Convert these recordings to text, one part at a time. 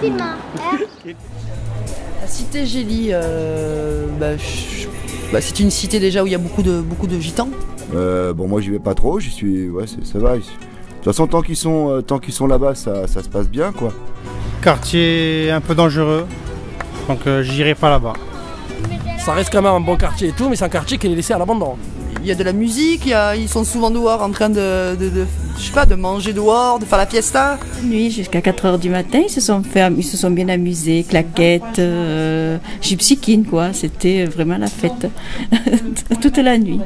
film. La cité Gély, c'est une cité déjà où il y a beaucoup de gitans. Bon, moi j'y vais pas trop, j'y suis. Ouais, ça va. De toute façon, tant qu'ils sont là-bas, ça se passe bien, quoi. Quartier un peu dangereux, donc j'irai pas là-bas. Ça reste quand même un bon quartier et tout, mais c'est un quartier qui est laissé à l'abandon. Il y a de la musique, ils sont souvent dehors en train de manger dehors, de faire la fiesta. Nuit jusqu'à 4 h du matin, ils se sont bien amusés, claquettes, gypsy king quoi. C'était vraiment la fête toute la nuit.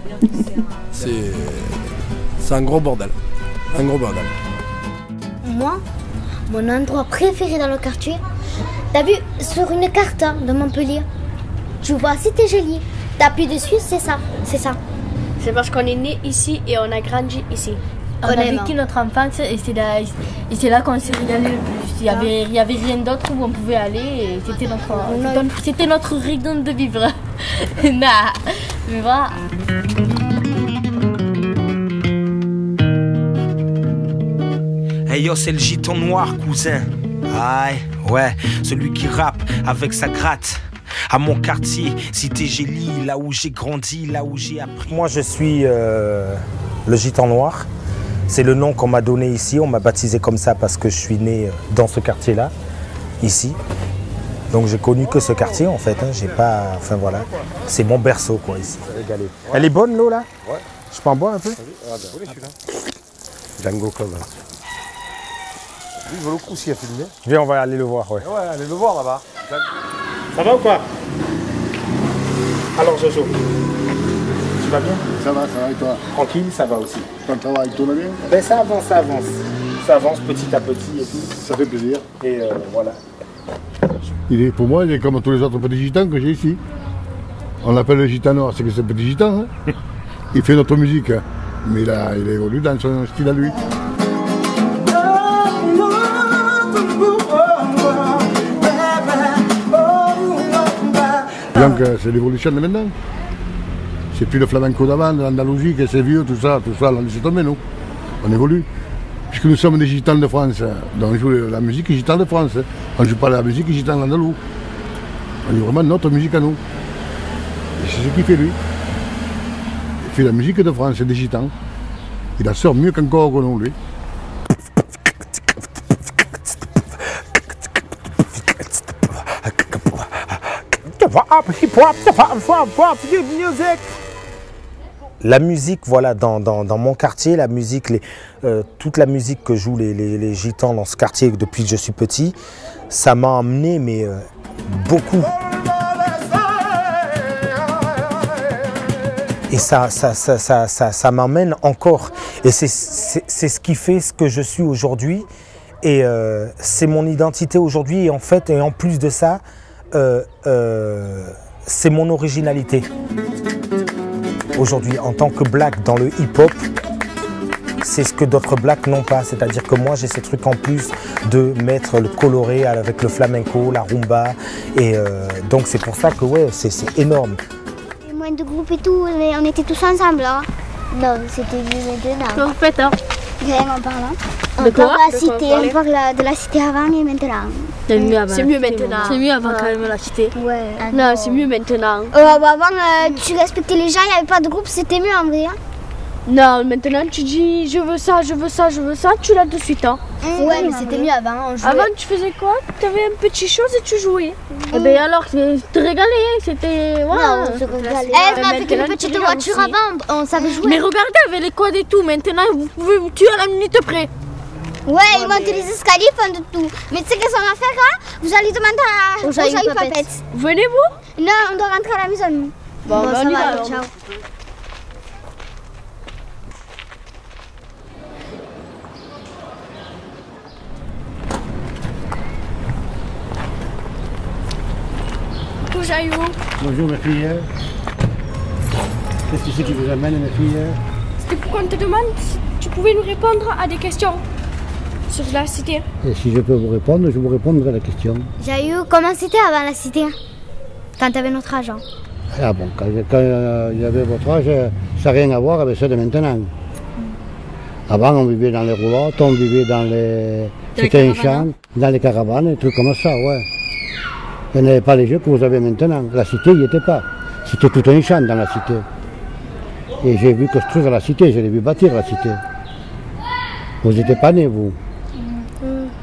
C'est un gros bordel, Moi, mon endroit préféré dans le quartier, t'as vu sur une carte de Montpellier, tu vois Cité Gély, t'appuies dessus, c'est ça. C'est parce qu'on est né ici et on a grandi ici. On a vécu notre enfance et c'est là qu'on s'est régalé le plus. Il y avait rien d'autre où on pouvait aller et c'était notre raison de vivre. Nah, mais voilà. Hey yo, c'est le gitan noir, cousin. Aïe, ouais, celui qui rappe avec sa gratte. À mon quartier, Cité Gély, là où j'ai grandi, là où j'ai appris. Moi, je suis le gitan noir. C'est le nom qu'on m'a donné ici. On m'a baptisé comme ça parce que je suis né dans ce quartier-là, ici. Donc j'ai connu que ce quartier en fait. J'ai pas, enfin voilà, c'est mon berceau quoi ici. Elle est bonne l'eau là? Ouais. Je peux en boire un peu? Ah ben oui, celui-là. Django Club. Il vaut le coup s'il a filmé. Viens, on va aller le voir, ouais. Ouais, allez le voir là-bas. Ça va ou quoi? Alors Jojo, tu vas bien? Ça va et toi? Tranquille, ça va aussi. Ton travail tourne bien? Ben ça avance. Ça avance petit à petit et tout. Ça fait plaisir. Et voilà. Pour moi, il est comme tous les autres petits gitans que j'ai ici. On l'appelle le gitan noir, c'est que c'est un petit gitan. Hein. Il fait notre musique, hein. Mais il évolue dans son style à lui. Donc c'est l'évolution de maintenant. C'est plus le flamenco d'avant, l'Andalousie, que c'est vieux, tout ça, on laisse tomber nous. On évolue. Puisque nous sommes des gitans de France, donc on joue la musique gitane de France. On ne joue pas la musique gitane d'Andalou. On joue vraiment notre musique à nous. Et c'est ce qu'il fait lui. Il fait la musique de France, des gitans. Il la sort mieux qu'encore que nous, lui. La musique, voilà, dans mon quartier, la musique, toute la musique que jouent les gitans dans ce quartier depuis que je suis petit, ça m'a emmené, mais beaucoup. Et ça m'emmène encore. Et c'est ce qui fait ce que je suis aujourd'hui. Et c'est mon identité aujourd'hui. Et en fait, et en plus de ça, c'est mon originalité. Aujourd'hui, en tant que black dans le hip-hop, c'est ce que d'autres blacks n'ont pas. C'est-à-dire que moi, j'ai ces trucs en plus de mettre le coloré avec le flamenco, la rumba. Et donc, c'est pour ça que ouais, c'est énorme. Moins de groupes et tout, on était tous ensemble. Hein. Non, c'était mieux maintenant. En fait, hein. Vraiment parlant. De quoi? On parle de la cité avant et maintenant. C'est mieux maintenant. C'est mieux avant quand même la cité. Ouais. Non, c'est mieux maintenant. Avant, tu respectais les gens, il n'y avait pas de groupe, c'était mieux en vrai. Hein. Non, maintenant tu dis je veux ça, tu l'as de suite. Hein. Ouais, mais c'était mieux avant. Avant, tu faisais quoi? Tu avais un petit chose et tu jouais. Et bien alors, tu te régalais, c'était. Voilà. Non, on se régalait. On avait qu'une petite voiture avant, on savait jouer. Mais regardez, avec les codes et tout, maintenant vous pouvez vous tuer à la minute près. Ouais, ils montent les escaliers, font de tout. Mais tu sais qu'est-ce qu'on va faire là? Vous allez demander aux Jailles Papettes. Venez-vous? Non, on doit rentrer à la maison. Bon, on y va alors. Ciao. Bonjour Jaillou. Bonjour mes filles. Qu'est-ce que c'est qui vous amène mes filles? C'était pour qu'on te demande si tu pouvais nous répondre à des questions sur la cité. Et si je peux vous répondre, je vous répondrai à la question. Jaillou, comment c'était avant la cité? Quand tu avais notre âge. Ah bon, quand il y avait votre âge, ça n'a rien à voir avec ça de maintenant. Avant, on vivait dans les roulottes, on vivait dans les... C'était un champ, dans les caravanes, des trucs comme ça, ouais. Il n'y avait pas les jeux que vous avez maintenant. La cité, il n'y était pas. C'était tout un champ dans la cité. Et j'ai vu construire la cité, je l'ai vu bâtir la cité. Vous n'étiez pas nés, vous?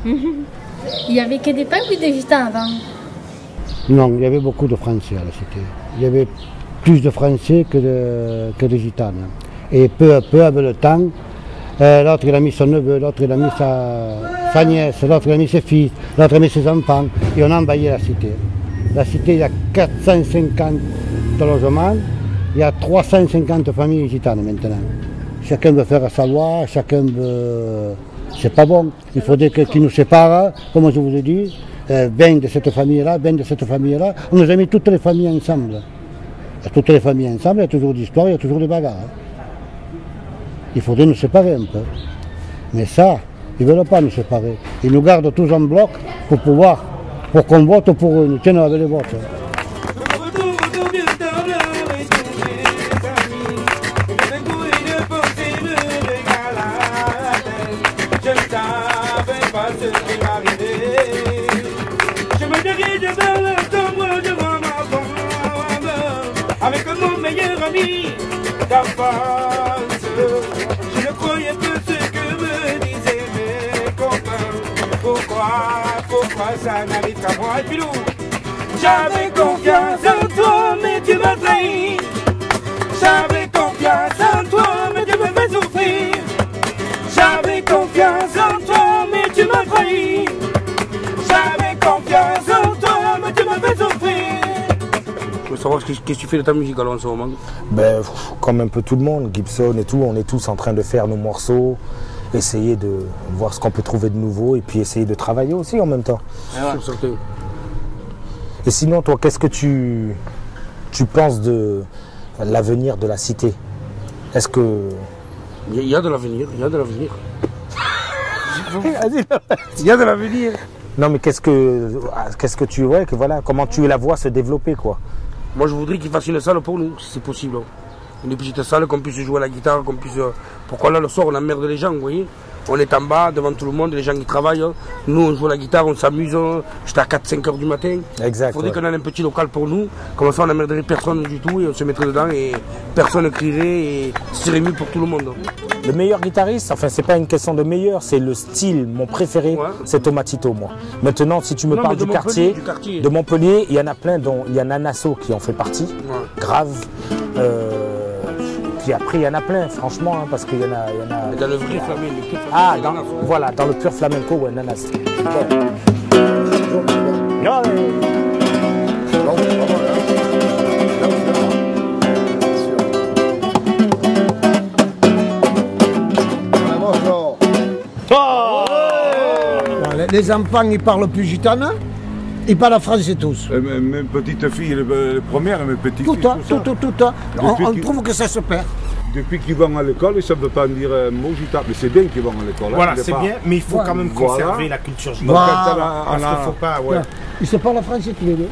Il y avait que des peuples ou des gitans avant? Non, il y avait beaucoup de Français à la cité. Il y avait plus de Français que de gitanes. Et peu à peu, avec le temps, l'autre il a mis son neveu, l'autre il a mis sa nièce, l'autre il a mis ses fils, l'autre il a mis ses enfants. Et on a envahi la cité. La cité, il y a 450 logements, il y a 350 familles gitanes maintenant. Chacun veut faire sa loi, chacun veut... C'est pas bon. Il faudrait qu'ils nous séparent, comme je vous ai dit, 20 de cette famille-là, 20 de cette famille-là. On nous a mis toutes les familles ensemble. Et toutes les familles ensemble, il y a toujours d'histoire, il y a toujours des bagarres. Il faudrait nous séparer un peu. Mais ça, ils ne veulent pas nous séparer. Ils nous gardent tous en bloc pour qu'on vote pour eux. Nous tiennent avec les votes. Je me dirige vers le tombeau de mon enfant, avec mon meilleur ami d'enfance. Je ne croyais plus ce que me disaient mes copains. Pourquoi ça n'arrive qu'à moi, Pilou? J'avais confiance en toi, mais tu m'as trahi. J'avais confiance en toi, mais tu me fais souffrir. J'avais confiance en toi, mais tu m'as trahi. J'avais confiance en toi, mais tu me fais souffrir. Je veux savoir qu'est-ce que tu fais de ta musique alors en ce moment? Ben, comme un peu tout le monde, Gibson et tout, on est tous en train de faire nos morceaux, essayer de voir ce qu'on peut trouver de nouveau et puis essayer de travailler aussi en même temps. Ouais. Et sinon, toi, qu'est-ce que tu penses de l'avenir de la cité? Est-ce que... Il y a de l'avenir, il y a de l'avenir. Il y a de l'avenir. Non, mais qu'est-ce que tu... Ouais, que voilà, comment tu la vois se développer, quoi? Moi, je voudrais qu'ils fassent une salle pour nous, si c'est possible. Une petite salle, qu'on puisse jouer à la guitare, qu'on puisse... Pourquoi là, le soir, on emmerde les gens, vous voyez? On est en bas, devant tout le monde, les gens qui travaillent. Nous, on joue à la guitare, on s'amuse. J'étais à 4-5 heures du matin. Exact. Il faudrait qu'on ait un petit local pour nous. Comme ça, on n'emmerderait personne du tout et on se mettrait dedans et personne ne crierait et ce serait mieux pour tout le monde. Le meilleur guitariste, enfin, c'est pas une question de meilleur, c'est le style. Mon préféré, c'est Tomatito, moi. Maintenant, si tu me parles du quartier, de Montpellier, il y en a plein, dont il y a Nanasso qui en fait partie. Ouais. Grave. Puis après, il y en a plein, franchement, hein, parce qu'il y en a... Dans le vrai flamenco. Ah, voilà, dans le pur flamenco, ouais, Nanas. Non, Les enfants, ils parlent plus gitane, ils parlent français tous. Mes petites filles, les premières, mes petites filles. Tout. On trouve que ça se perd. Depuis qu'ils vont à l'école, ils ne savent pas dire un mot gitan. Mais c'est bien qu'ils vont à l'école. Voilà, c'est bien, mais il faut quand même conserver la culture gitane. Parce qu'il ne faut pas, ouais. Ils se parlent français tous les deux.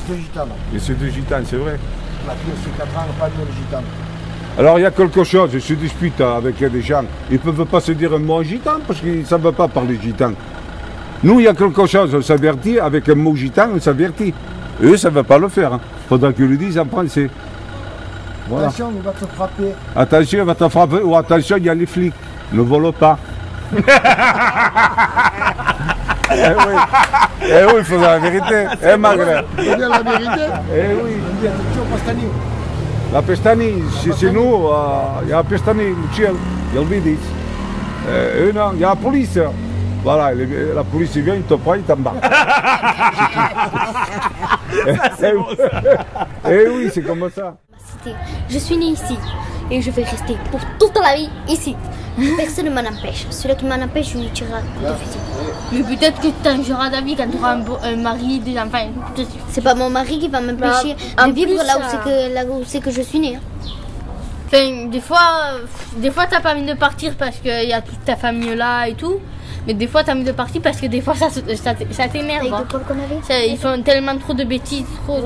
C'est de gitane. Et c'est de gitane, c'est vrai. La fille aussi 4 ans, pas de gitane. Alors il y a quelque chose, je se dispute avec des gens. Ils ne peuvent pas se dire un mot gitan parce qu'ils ne savent pas parler gitan. Nous, il y a quelque chose, on s'avertit, avec un mot gitan, on s'avertit. Eux, ça ne veut pas le faire. Il faudra qu'ils le disent en français. Voilà. Attention, il va te frapper. Attention, il va te frapper. Ou attention, il y a les flics. Ne vole pas. Eh oui, il faut dire la vérité. Eh, Maghreb. Il faut dire la vérité. Eh oui. Il y a attention, Pastani. La Pestani, chez nous, il y a la Pestani, il y a le Vidis. Non, il y a la police. Voilà, la police vient, il te prend, il t'embarque. Eh oui, c'est comme ça. Je suis née ici et je vais rester pour toute la vie ici. Personne ne m'en empêche. Celui qui m'en empêche, je lui tirera de fusil. Mais peut-être que tu changeras d'avis quand tu auras un mari, des enfants. C'est pas mon mari qui va m'empêcher de vivre là où c'est que je suis née. Enfin, des fois t'as pas envie de partir parce qu'il y a toute ta famille là et tout. Mais des fois t'as envie de partir parce que des fois ça t'énerve. Hein. Ils font tellement trop de bêtises, trop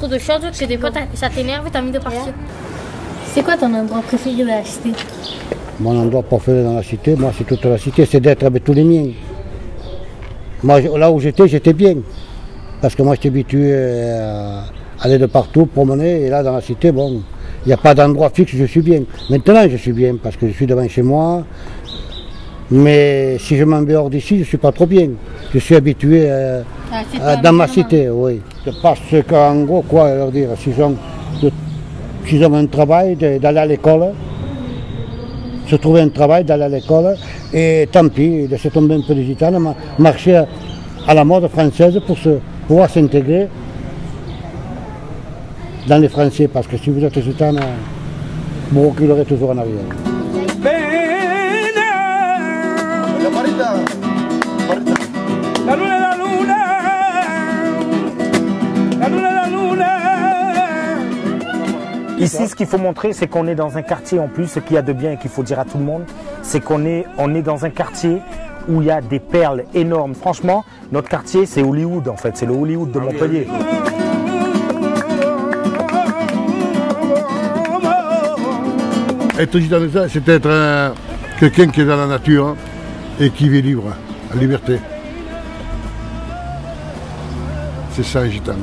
de choses que des fois ça t'énerve et t'as envie de partir. C'est quoi ton endroit préféré de la cité? Mon endroit préféré dans la cité, moi c'est toute la cité, c'est d'être avec tous les miens. Moi là où j'étais bien. Parce que moi j'étais habitué à aller de partout, promener, et là dans la cité, bon, il n'y a pas d'endroit fixe, je suis bien. Maintenant je suis bien, parce que je suis devant chez moi. Mais si je m'en vais hors d'ici, je ne suis pas trop bien. Je suis habitué dans ma cité, oui. Parce qu'en gros, quoi leur dire, s'ils ont un travail, d'aller à l'école, se trouver un travail, d'aller à l'école, et tant pis, laisser tomber un peu les gitanes, marcher à la mode française pour pouvoir s'intégrer dans les Français, parce que si vous êtes gitane, vous reculerez toujours en arrière. Ici, ce qu'il faut montrer, c'est qu'on est dans un quartier en plus, ce qu'il y a de bien et qu'il faut dire à tout le monde, c'est qu'on est dans un quartier où il y a des perles énormes. Franchement, notre quartier, c'est Hollywood en fait, c'est le Hollywood de Montpellier. Être gitan, c'est être quelqu'un qui est dans la nature et qui vit libre, en liberté. C'est ça un gitan.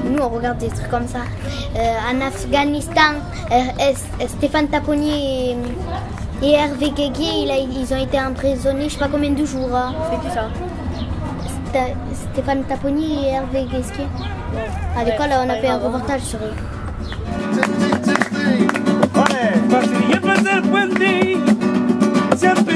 Nous on regarde des trucs comme ça. En Afghanistan, Stéphane Taponi et Hervé Guéguier, ils ont été emprisonnés je sais pas combien de jours. C'est qui ça? Stéphane Taponi et Hervé Guéguier. À l'école on a fait un reportage sur eux. Siempre